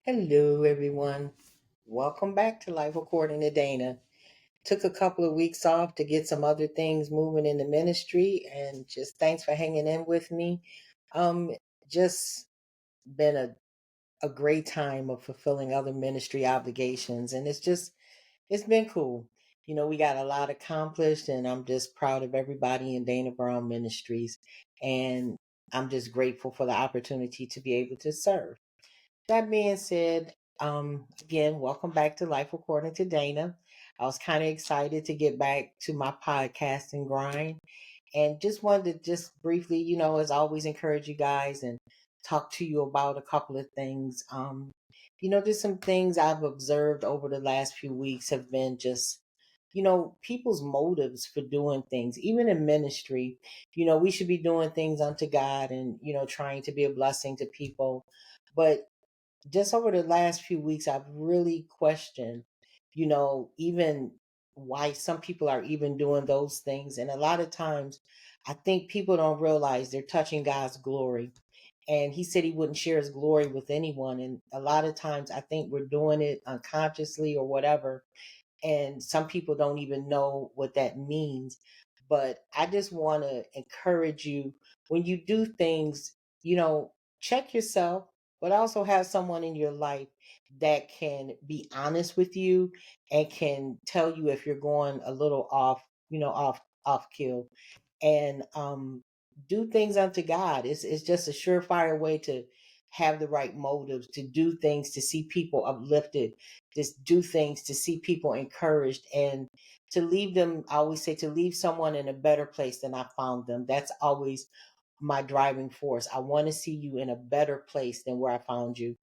Hello, everyone. Welcome back to Life According to Dana. Took a couple of weeks off to get some other things moving in the ministry, and just thanks for hanging in with me. Um, just been a great time of fulfilling other ministry obligations, and it's been cool. We got a lot accomplished, and I'm just proud of everybody in Dana Brown Ministries, and I'm just grateful for the opportunity to be able to serve. That being said, again, welcome back to Life According to Dana. I was kind of excited to get back to my podcasting grind and just wanted to just briefly, as always, encourage you guys and talk to you about a couple of things. Just some things I've observed over the last few weeks have been just, people's motives for doing things, even in ministry. We should be doing things unto God and, trying to be a blessing to people. But just over the last few weeks, I've really questioned, even why some people are even doing those things. And a lot of times, I think people don't realize they're touching God's glory. And he said he wouldn't share his glory with anyone. And a lot of times, I think we're doing it unconsciously or whatever, and some people don't even know what that means. But I just want to encourage you, when you do things, check yourself, but also have someone in your life that can be honest with you and can tell you if you're going a little off, off kill, and do things unto God. It's just a surefire way to have the right motives, to do things to see people uplifted, just do things to see people encouraged, and to leave them. I always say to leave someone in a better place than I found them. That's always my driving force. I want to see you in a better place than where I found you.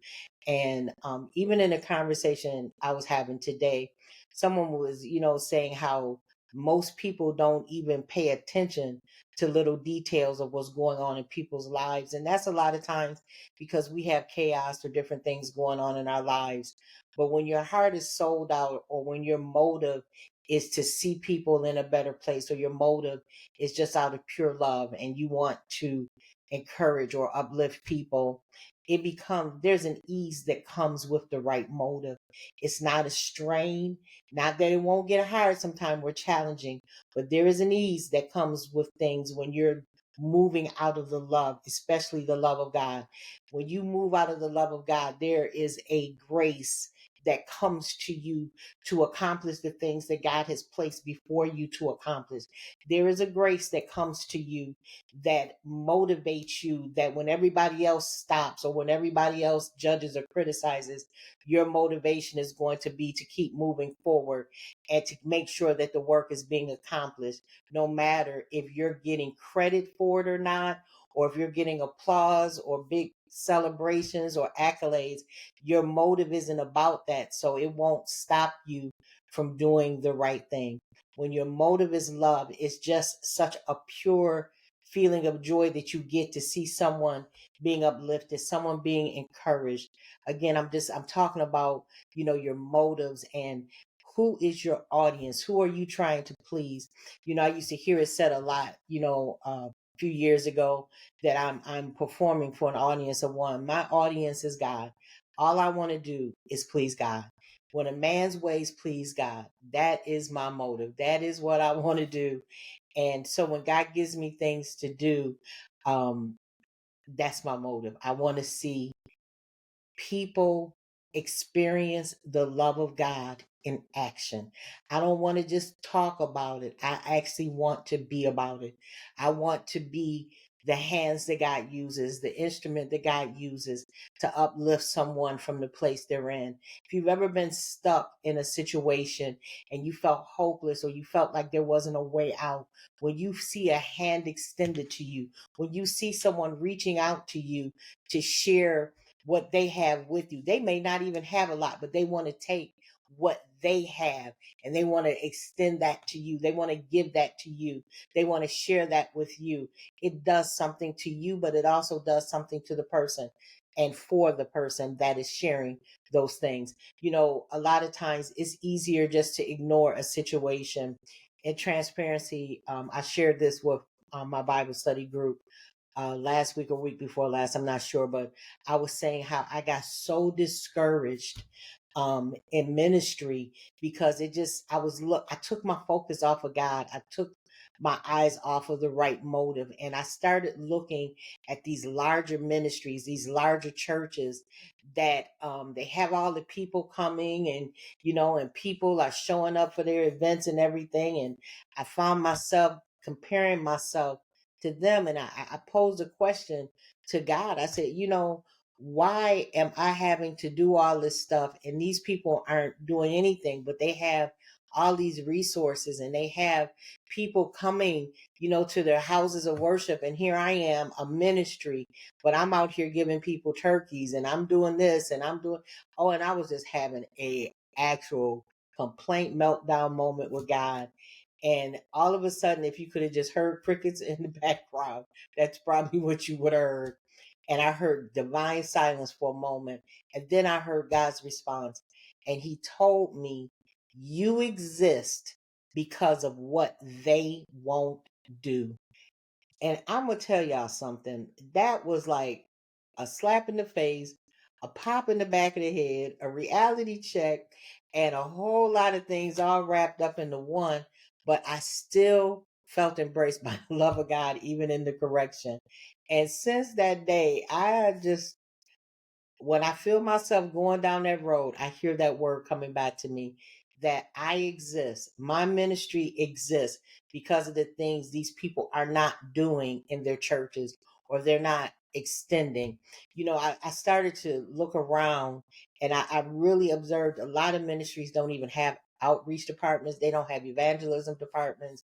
And even in a conversation I was having today, someone was, saying how most people don't even pay attention to little details of what's going on in people's lives. And that's a lot of times because we have chaos or different things going on in our lives. But when your heart is sold out, or when your motive is to see people in a better place, or your motive is just out of pure love and you want to encourage or uplift people, there's an ease that comes with the right motive. It's not a strain. Not that it won't get hard sometimes, we're challenging, but there is an ease that comes with things when you're moving out of the love, especially the love of God. When you move out of the love of God, there is a grace that comes to you to accomplish the things that God has placed before you to accomplish. There is a grace that comes to you that motivates you, that when everybody else stops or when everybody else judges or criticizes, your motivation is going to be to keep moving forward and to make sure that the work is being accomplished, no matter if you're getting credit for it or not, or if you're getting applause or big celebrations or accolades. Your motive isn't about that, so it won't stop you from doing the right thing. When your motive is love, it's just such a pure feeling of joy that you get to see someone being uplifted, someone being encouraged. Again, I'm talking about, your motives and who is your audience? Who are you trying to please? I used to hear it said a lot, a few years ago, that I'm performing for an audience of one. My audience is God. All I want to do is please God. When a man's ways please God, that is my motive. That is what I want to do. And so when God gives me things to do, um, that's my motive. I want to see people experience the love of God in action. I don't want to just talk about it. I actually want to be about it. I want to be the hands that God uses, the instrument that God uses to uplift someone from the place they're in. If you've ever been stuck in a situation and you felt hopeless or you felt like there wasn't a way out, when you see a hand extended to you, when you see someone reaching out to you to share what they have with you. They may not even have a lot, but they want to take what they have and they want to extend that to you. They want to give that to you. They want to share that with you. It does something to you, but it also does something to the person and for the person that is sharing those things. A lot of times it's easier just to ignore a situation. In transparency, I shared this with my Bible study group. last week or week before last, I'm not sure, but I was saying how I got so discouraged in ministry because I took my focus off of God. I took my eyes off of the right motive, and I started looking at these larger ministries, these larger churches that they have all the people coming, and and people are showing up for their events and everything. And I found myself comparing myself to them, and I posed a question to God. I said, why am I having to do all this stuff and these people aren't doing anything, but they have all these resources and they have people coming, to their houses of worship. And here I am, a ministry, but I'm out here giving people turkeys and I'm doing this and I'm doing, oh, and I was just having a actual complaint meltdown moment with God. And all of a sudden, if you could have just heard crickets in the background, that's probably what you would have heard. And I heard divine silence for a moment. And then I heard God's response. And he told me, you exist because of what they won't do. And I'm going to tell y'all something. That was like a slap in the face, a pop in the back of the head, a reality check, and a whole lot of things all wrapped up into one. But I still felt embraced by the love of God, even in the correction. And since that day, when I feel myself going down that road, I hear that word coming back to me that I exist. My ministry exists because of the things these people are not doing in their churches or they're not extending. I started to look around and I really observed a lot of ministries don't even have outreach departments, they don't have evangelism departments.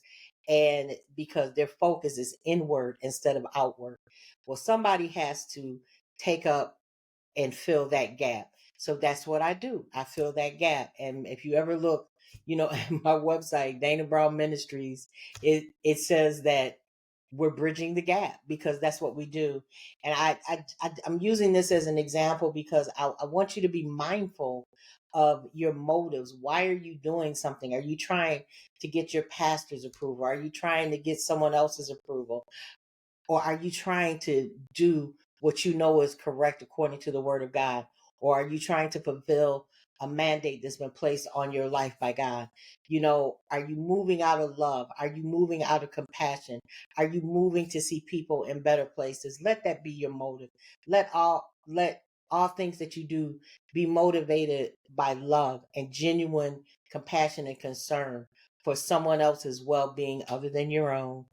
And because their focus is inward instead of outward. Well, somebody has to take up and fill that gap. So that's what I do. I fill that gap. And if you ever look, at my website, Dana Brown Ministries, it says that we're bridging the gap because that's what we do. And I'm using this as an example because I want you to be mindful of your motives. Why are you doing something? Are you trying to get your pastor's approval? Are you trying to get someone else's approval? Or are you trying to do what you know is correct according to the word of God? Or are you trying to fulfill a mandate that's been placed on your life by God? Are you moving out of love? Are you moving out of compassion? Are you moving to see people in better places? Let that be your motive. Let all things that you do be motivated by love and genuine compassion and concern for someone else's well-being other than your own.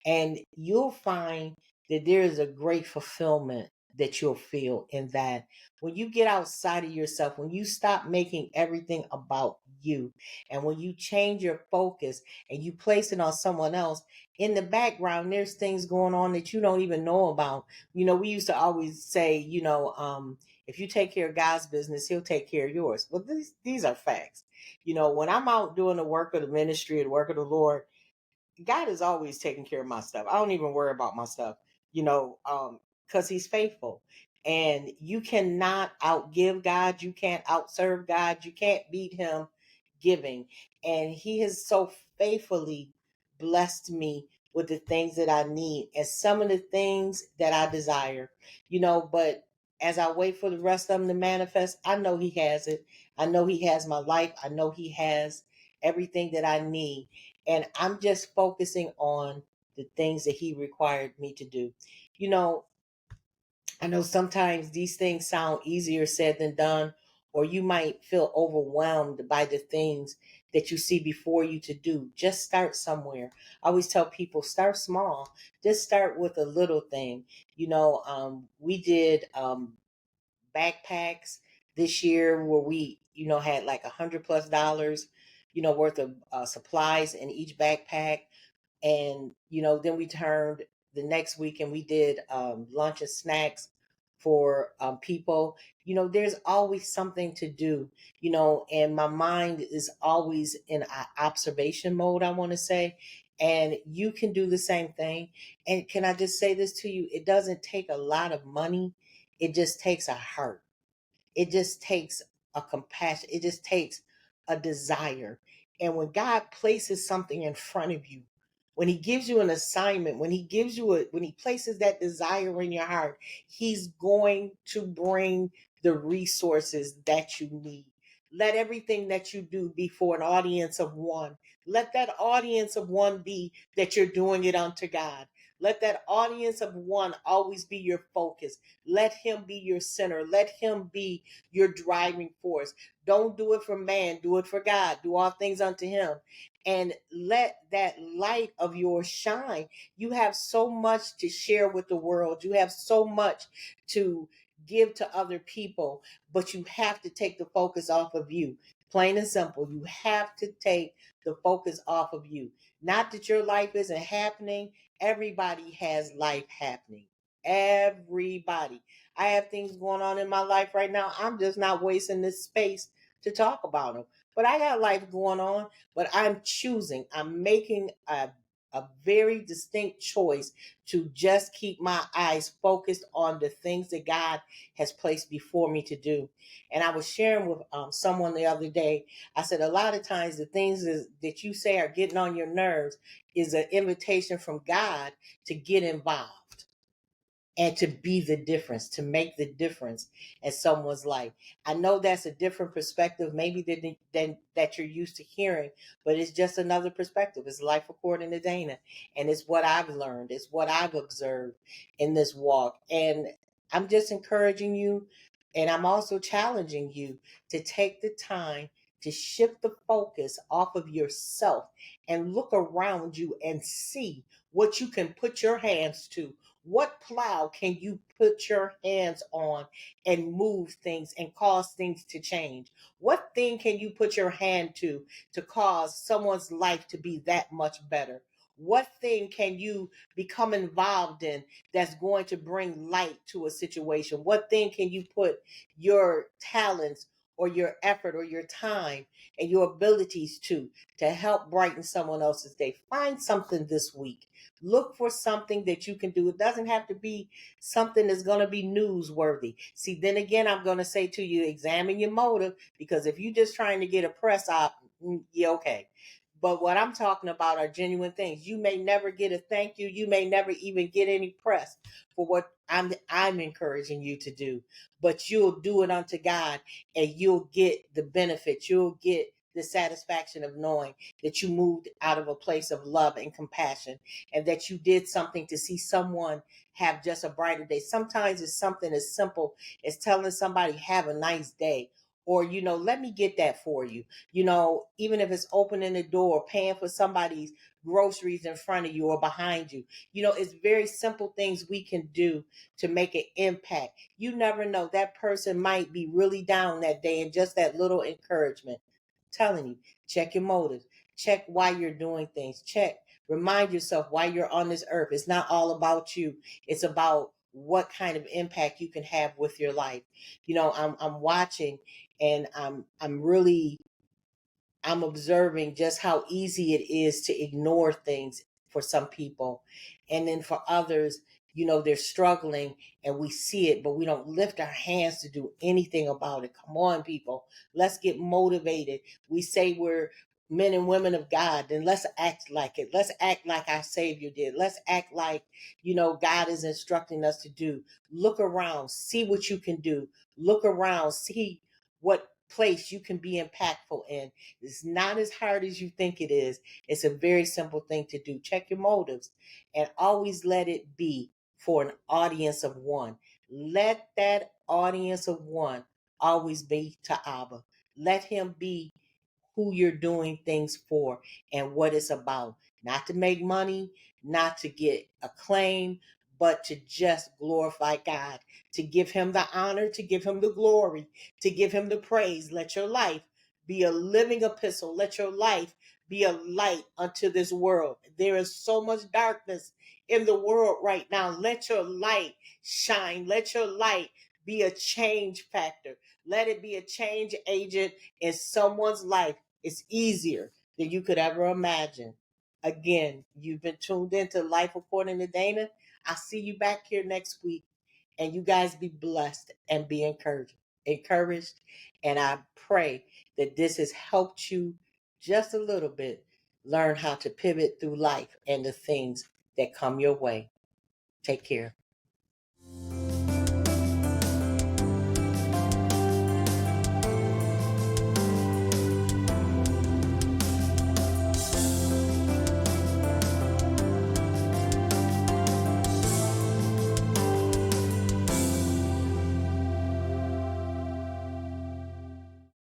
And you'll find that there is a great fulfillment that you'll feel in that. When you get outside of yourself, when you stop making everything about you, and when you change your focus and you place it on someone else, in the background, there's things going on that you don't even know about. We used to always say, if you take care of God's business, he'll take care of yours. Well, these are facts. When I'm out doing the work of the ministry, the work of the Lord, God is always taking care of my stuff. I don't even worry about my stuff, because he's faithful. And you cannot outgive God. You can't outserve God. You can't beat him giving. And he has so faithfully blessed me with the things that I need and some of the things that I desire, but as I wait for the rest of them to manifest, I know he has it. I know he has my life. I know he has everything that I need. And I'm just focusing on the things that he required me to do. You know, I know sometimes these things sound easier said than done, or you might feel overwhelmed by the things that you see before you to do. Just start somewhere. I always tell people start small. Just start with a little thing. We did backpacks this year where we, had like $100+ worth of supplies in each backpack. And then we turned the next week and we did lunch and snacks for people. There's always something to do, and my mind is always in observation mode, I want to say. And you can do the same thing. And can I just say this to you? It doesn't take a lot of money. It just takes a heart. It just takes a compassion. It just takes a desire. And when God places something in front of you, When he gives you an assignment, when he places that desire in your heart, he's going to bring the resources that you need. Let everything that you do be for an audience of one. Let that audience of one be that you're doing it unto God. Let that audience of one always be your focus. Let him be your center. Let him be your driving force. Don't do it for man, do it for God. Do all things unto him. And let that light of yours shine. You have so much to share with the world. You have so much to give to other people, but you have to take the focus off of you. Plain and simple. You have to take the focus off of you. Not that your life isn't happening. Everybody has life happening. Everybody. I have things going on in my life right now. I'm just not wasting this space to talk about them. But I got life going on, but I'm making a very distinct choice to just keep my eyes focused on the things that God has placed before me to do. And I was sharing with someone the other day. I said, a lot of times the things that you say are getting on your nerves is an invitation from God to get involved and to be the difference, to make the difference in someone's life. I know that's a different perspective, maybe than that you're used to hearing, but it's just another perspective. It's life according to Dana, and it's what I've learned, it's what I've observed in this walk, and I'm just encouraging you, and I'm also challenging you to take the time to shift the focus off of yourself and look around you and see what you can put your hands to. What plow can you put your hands on and move things and cause things to change? What thing can you put your hand to cause someone's life to be that much better? What thing can you become involved in that's going to bring light to a situation? What thing can you put your talents or your effort or your time and your abilities to help brighten someone else's day? Find something this week. Look for something that you can do. It doesn't have to be something that's going to be newsworthy. See, then again, I'm going to say to you, examine your motive, because if you're just trying to get a press op, yeah, okay. But what I'm talking about are genuine things. You may never get a thank you. You may never even get any press for what I'm encouraging you to do. But you'll do it unto God, and you'll get the benefit. You'll get the satisfaction of knowing that you moved out of a place of love and compassion, and that you did something to see someone have just a brighter day. Sometimes it's something as simple as telling somebody, have a nice day. Or, let me get that for you. Even if it's opening the door, paying for somebody's groceries in front of you or behind you. It's very simple things we can do to make an impact. You never know. That person might be really down that day, and just that little encouragement. I'm telling you, check your motives. Check why you're doing things. Remind yourself why you're on this earth. It's not all about you. It's about what kind of impact you can have with your life. I'm watching, and I'm observing just how easy it is to ignore things for some people. And then for others, they're struggling and we see it, but we don't lift our hands to do anything about it. Come on, people. Let's get motivated. We say we're men and women of God, then let's act like it. Let's act like our Savior did. Let's act like, God is instructing us to do. Look around, see what you can do. Look around, see what place you can be impactful in. It's not as hard as you think it is. It's a very simple thing to do. Check your motives and always let it be for an audience of one. Let that audience of one always be to Abba. Let him be who you're doing things for and what it's about. Not to make money, not to get acclaim, but to just glorify God, to give him the honor, to give him the glory, to give him the praise. Let your life be a living epistle. Let your life be a light unto this world. There is so much darkness in the world right now. Let your light shine. Let your light be a change factor. Let it be a change agent in someone's life. It's easier than you could ever imagine. Again, you've been tuned into Life According to Dana. I'll see you back here next week. And you guys be blessed and be encouraged. And I pray that this has helped you just a little bit learn how to pivot through life and the things that come your way. Take care.